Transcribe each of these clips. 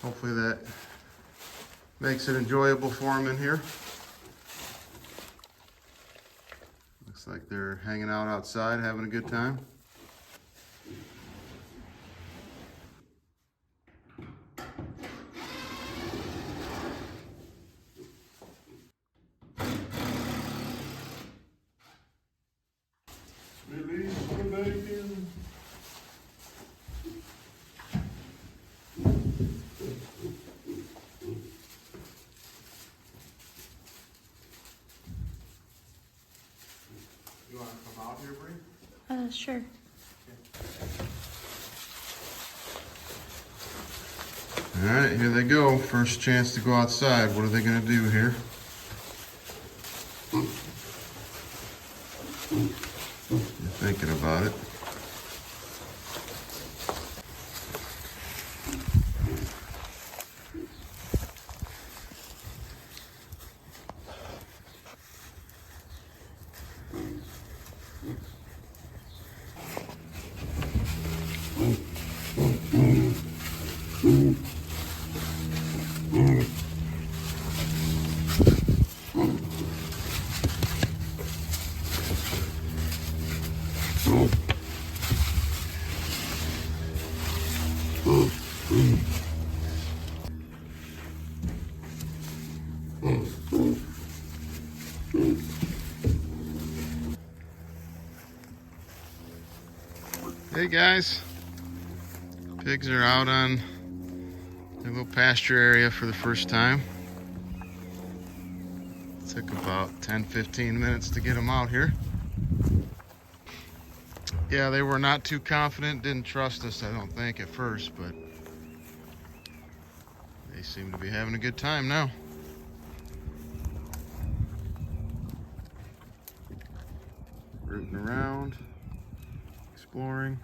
Hopefully that makes it enjoyable for them in here. Looks like they're hanging out outside, having a good time. Release the bacon. You want to come out here, Bree? Sure. All right, here they go. First chance to go outside. What are they going to do here? You're thinking about it. Hey guys, pigs are out on their little pasture area for the first time. It took about 10-15 minutes to get them out here. Yeah, they were not too confident, didn't trust us, I don't think, at first, but they seem to be having a good time now. Rooting around, exploring.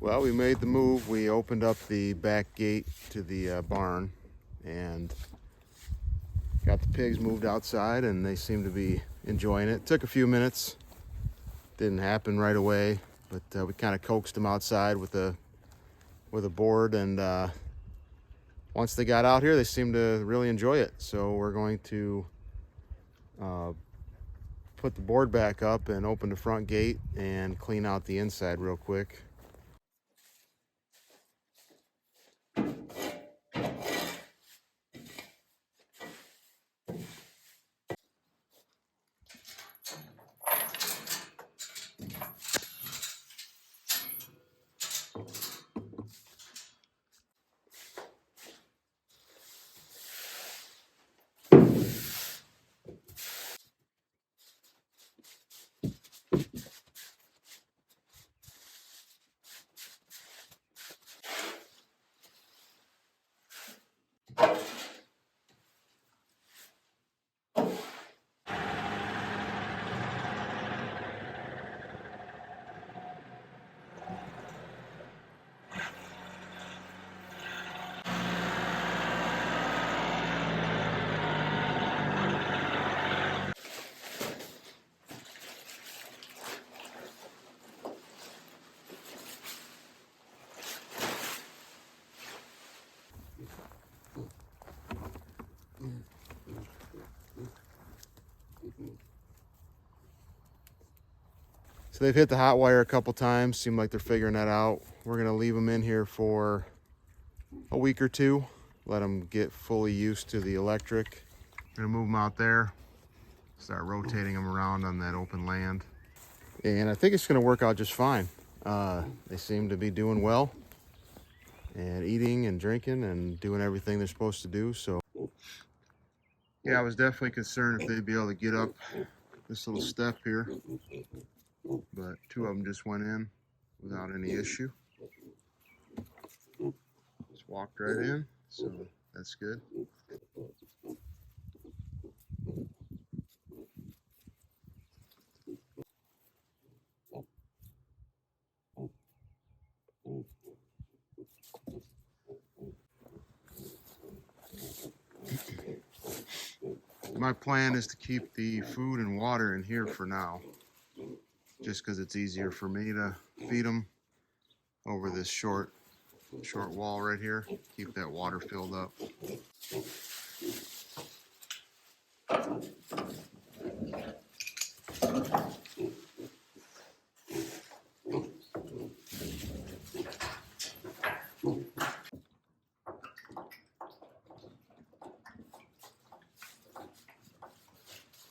Well, we made the move. We opened up the back gate to the barn and got the pigs moved outside, and they seem to be enjoying it. Took a few minutes. Didn't happen right away, but we kind of coaxed them outside with a board, and once they got out here, they seemed to really enjoy it. So we're going to put the board back up and open the front gate and clean out the inside real quick. So they've hit the hot wire a couple times. Seem like they're figuring that out. We're gonna leave them in here for a week or two. Let them get fully used to the electric. Gonna move them out there. Start rotating them around on that open land. And I think it's gonna work out just fine. They seem to be doing well and eating and drinking and doing everything they're supposed to do. So yeah, I was definitely concerned if they'd be able to get up this little step here, but two of them just went in without any issue. Just walked right in, so that's good. My plan is to keep the food and water in here for now, just because it's easier for me to feed them over this short wall right here. Keep that water filled up.